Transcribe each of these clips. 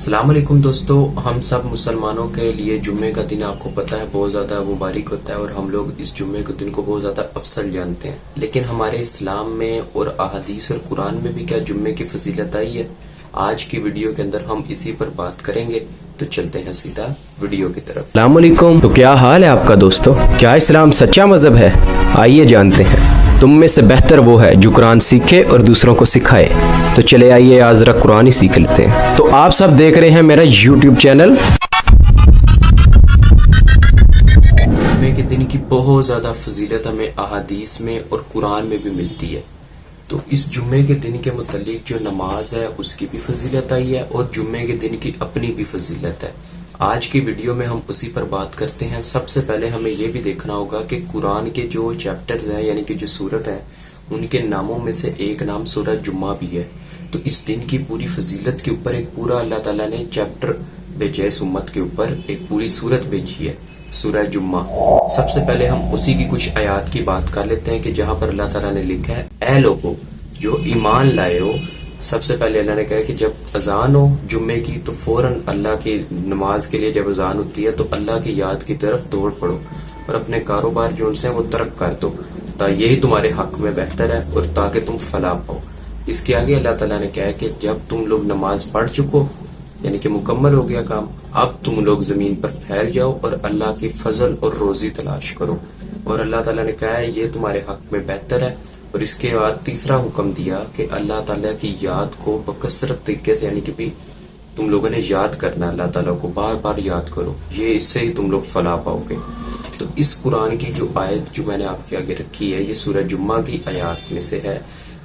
السلام علیکم دوستو، ہم سب مسلمانوں کے لیے جمعے کا دن آپ کو پتہ ہے بہت زیادہ مبارک ہوتا ہے اور ہم لوگ اس جمعے کے دن کو بہت زیادہ افضل جانتے ہیں. لیکن ہمارے اسلام میں اور احادیث اور قرآن میں بھی کیا جمعے کی فضیلت آئی ہے؟ آج کی ویڈیو کے اندر ہم اسی پر بات کریں گے. تو چلتے ہیں سیدھا ویڈیو کی طرف. السلام علیکم. تو کیا حال ہے آپ کا دوستو؟ کیا اسلام سچا مذہب ہے؟ آئیے جانتے ہیں. تم میں سے بہتر وہ ہے جو قرآن سیکھے اور دوسروں کو سکھائے. تو چلے آئیے آج ذرا قرآن ہی سیکھ لیتے ہیں. تو آپ سب دیکھ رہے ہیں میرا یوٹیوب چینل. جمعے کے دن کی بہت زیادہ فضیلت ہمیں احادیث میں اور قرآن میں بھی ملتی ہے. تو اس جمعے کے دن کے متعلق جو نماز ہے اس کی بھی فضیلت آئی ہے اور جمعے کے دن کی اپنی بھی فضیلت ہے. آج کی ویڈیو میں ہم اسی پر بات کرتے ہیں. سب سے پہلے ہمیں یہ بھی دیکھنا ہوگا کہ قرآن کے جو چیپٹرز ہیں یعنی کہ جو سورت ہیں ان کے ناموں میں سے ایک نام سورہ جمعہ بھی ہے. تو اس دن کی پوری فضیلت کے اوپر ایک پورا اللہ تعالیٰ نے چیپٹر بھیجا ہے. اس امت کے اوپر ایک پوری سورت بھیجی ہے سورہ جمعہ. سب سے پہلے ہم اسی کی کچھ آیات کی بات کر لیتے ہیں کہ جہاں پر اللہ تعالیٰ نے لکھا ہے اے لوگو جو ایمان لائے ہو. سب سے پہلے اللہ نے کہا کہ جب اذان ہو جمعے کی تو فوراً اللہ کی نماز کے لیے جب اذان ہوتی ہے تو اللہ کی یاد کی طرف دوڑ پڑو اور اپنے کاروبار جو ان سے وہ ترک کر دو یہی تمہارے حق میں بہتر ہے اور تاکہ تم فلاح پاؤ. اس کے آگے اللہ تعالیٰ نے کہا کہ جب تم لوگ نماز پڑھ چکو یعنی کہ مکمل ہو گیا کام، اب تم لوگ زمین پر پھیل جاؤ اور اللہ کی فضل اور روزی تلاش کرو. اور اللہ تعالیٰ نے کہا ہے یہ تمہارے حق میں بہتر ہے. اور اس کے بعد تیسرا حکم دیا کہ اللہ تعالیٰ کی یاد کو بکثرت طریقے سے یعنی کہ بھی تم لوگوں نے یاد کرنا، اللہ تعالیٰ کو بار بار یاد کرو، یہ اس سے ہی تم لوگ فلاح پاؤ گے. تو اس قرآن کی جو آیت جو میں نے آپ کے آگے رکھی ہے یہ سورہ جمعہ کی آیات میں سے ہے.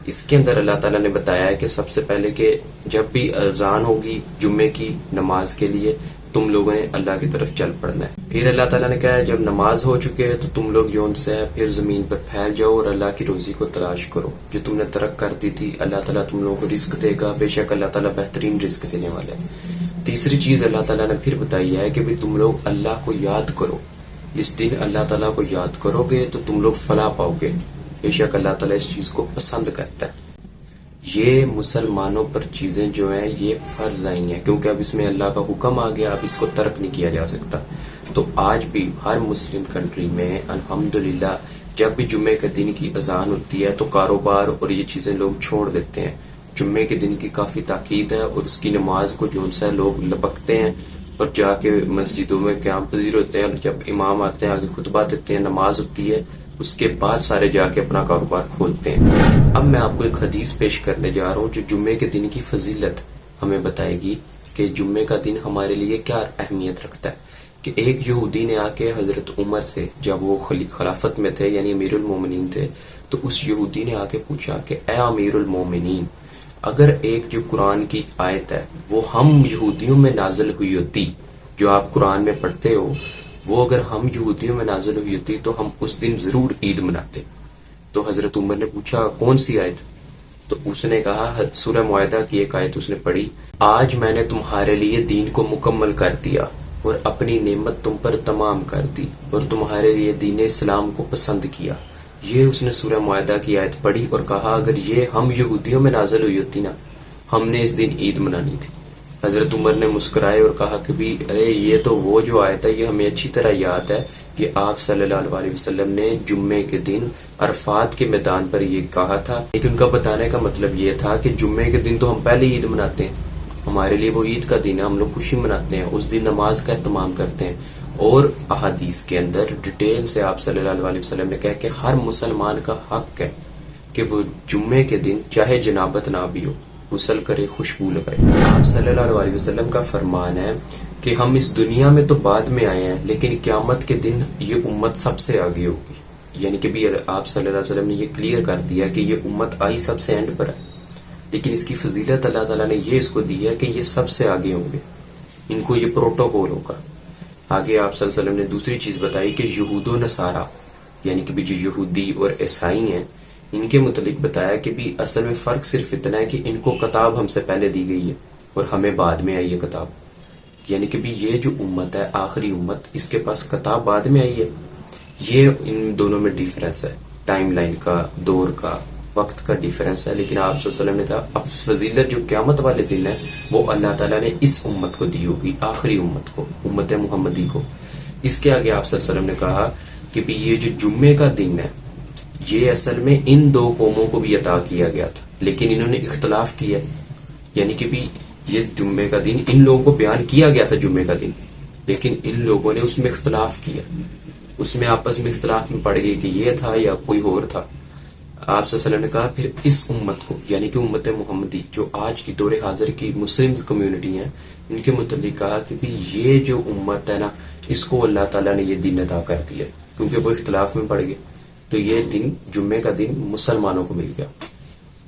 اس کے اندر اللہ تعالیٰ نے بتایا ہے کہ سب سے پہلے کہ جب بھی اذان ہوگی جمعے کی نماز کے لیے تم لوگوں نے اللہ کی طرف چل پڑنا ہے. پھر اللہ تعالیٰ نے کہا ہے جب نماز ہو چکے ہے تو تم لوگ جو ان سے ہے پھر زمین پر پھیل جاؤ اور اللہ کی روزی کو تلاش کرو جو تم نے ترک کر دی تھی. اللہ تعالیٰ تم لوگوں کو رزق دے گا، بے شک اللہ تعالیٰ بہترین رزق دینے والا ہے. تیسری چیز اللہ تعالیٰ نے پھر بتائی ہے کہ بھی تم لوگ اللہ کو یاد کرو. اس دن اللہ تعالیٰ کو یاد کرو گے تو تم لوگ فلاح پاؤ گے، بے شک اللہ تعالیٰ اس چیز کو پسند کرتا ہے. یہ مسلمانوں پر چیزیں جو ہیں یہ فرض آئی ہیں کیونکہ اب اس میں اللہ کا حکم آ گیا، اب اس کو ترک نہیں کیا جا سکتا. تو آج بھی ہر مسلم کنٹری میں الحمدللہ جب بھی جمعے کے دن کی اذان ہوتی ہے تو کاروبار اور یہ چیزیں لوگ چھوڑ دیتے ہیں. جمعے کے دن کی کافی تاکید ہے اور اس کی نماز کو جو سے لوگ لپکتے ہیں اور جا کے مسجدوں میں قیام پذیر ہوتے ہیں اور جب امام آتے ہیں آگے خطبہ دیتے ہیں نماز ہوتی ہے اس کے بعد سارے جا کے اپنا کاروبار کھولتے ہیں. اب میں آپ کو ایک حدیث پیش کرنے جا رہا ہوں جو جمعے کے دن کی فضیلت ہمیں بتائے گی کہ جمعے کا دن ہمارے لیے کیا اہمیت رکھتا ہے. کہ ایک یہودی نے آ کے حضرت عمر سے جب وہ خلافت میں تھے یعنی امیر المومنین تھے تو اس یہودی نے آ کے پوچھا کہ اے امیر المومنین اگر ایک جو قرآن کی آیت ہے وہ ہم یہودیوں میں نازل ہوئی ہوتی جو آپ قرآن میں پڑھتے ہو وہ اگر ہم یہودیوں میں نازل ہوئی ہوتی تو ہم اس دن ضرور عید مناتے. تو حضرت عمر نے پوچھا کون سی آیت؟ تو اس نے کہا سورہ معاہدہ کی ایک آیت اس نے پڑھی، آج میں نے تمہارے لیے دین کو مکمل کر دیا اور اپنی نعمت تم پر تمام کر دی اور تمہارے لیے دین اسلام کو پسند کیا. یہ اس نے سورہ معاہدہ کی آیت پڑھی اور کہا اگر یہ ہم یہودیوں میں نازل ہوئی ہوتی نا ہم نے اس دن عید منانی تھی. حضرت عمر نے مسکرائے اور کہا کہ بھی ارے یہ تو وہ جو آیت ہے یہ ہمیں اچھی طرح یاد ہے کہ آپ صلی اللہ علیہ وسلم نے جمعے کے دن عرفات کے میدان پر یہ کہا تھا. لیکن ان کا بتانے کا مطلب یہ تھا کہ جمعے کے دن تو ہم پہلے عید مناتے ہیں، ہمارے لیے وہ عید کا دن ہے، ہم لوگ خوشی مناتے ہیں، اس دن نماز کا اہتمام کرتے ہیں. اور احادیث کے اندر ڈیٹیل سے آپ صلی اللہ علیہ وسلم نے کہا کہ ہر مسلمان کا حق ہے کہ وہ جمعے کے دن چاہے جنابت نہ بھی ہو غسل کرے، خوشبو لگائے. آپ صلی اللہ علیہ وسلم کا فرمان ہے کہ ہم اس دنیا میں تو بعد میں آئے ہیں لیکن قیامت کے دن یہ امت سب سے آگے ہوگی. یعنی کہ بھی آپ صلی اللہ علیہ وسلم نے یہ کلیئر کر دیا کہ یہ امت آئی سب سے اینڈ پر ہے لیکن اس کی فضیلت اللہ تعالیٰ نے یہ اس کو دی ہے کہ یہ سب سے آگے ہوں گے، ان کو یہ پروٹوکول ہوگا. آگے آپ صلی اللہ علیہ وسلم نے دوسری چیز بتائی کہ یہود و نصارہ یعنی کہ بھی جو یہودی اور عیسائی ہیں ان کے متعلق بتایا کہ بھی اصل میں فرق صرف اتنا ہے کہ ان کو کتاب ہم سے پہلے دی گئی ہے اور ہمیں بعد میں آئی ہے کتاب. یعنی کہ بھی یہ جو امت ہے آخری امت اس کے پاس کتاب بعد میں آئی ہے. یہ ان دونوں میں ڈیفرنس ہے ٹائم لائن کا، دور کا. وقت کا ڈیفرنس ہے، لیکن آپ صلی اللہ علیہ وسلم نے کہا اب فضیلت جو قیامت والے دن ہے وہ اللہ تعالیٰ نے اس امت کو دی ہوگی، آخری امت کو، امت محمدی کو۔ اس کے آگے آپ صلی اللہ علیہ وسلم نے کہا کہ بھی یہ جو جمعے کا دن ہے یہ اصل میں ان دو قوموں کو بھی عطا کیا گیا تھا، لیکن انہوں نے اختلاف کیا، یعنی کہ بھی یہ جمعے کا دن ان لوگوں کو بیان کیا گیا تھا جمعے کا دن، لیکن ان لوگوں نے اس میں اختلاف کیا، اس میں آپس میں اختلاف میں پڑ گئی کہ یہ تھا یا کوئی اور تھا۔ آپ صلی اللہ علیہ وسلم نے کہا پھر اس امت کو، یعنی کہ امت محمدی جو آج کی دور حاضر کی مسلم کمیونٹی ہیں، ان کے متعلق کہا کہ بھی یہ جو امت ہے نا اس کو اللہ تعالیٰ نے یہ دن عطا کر دیا، کیونکہ وہ اختلاف میں پڑ گئے، تو یہ دن جمعے کا دن مسلمانوں کو مل گیا۔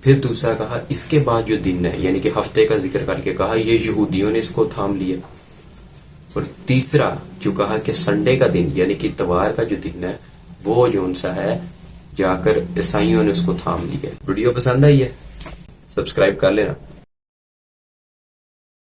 پھر دوسرا کہا اس کے بعد جو دن ہے، یعنی کہ ہفتے کا ذکر کر کے کہا یہ یہودیوں نے اس کو تھام لیا، اور تیسرا جو کہا کہ سنڈے کا دن یعنی کہ اتوار کا جو دن ہے وہ جو ان سا ہے جا کر عیسائیوں نے اس کو تھام لیا۔ ویڈیو پسند آئی ہے سبسکرائب کر لینا۔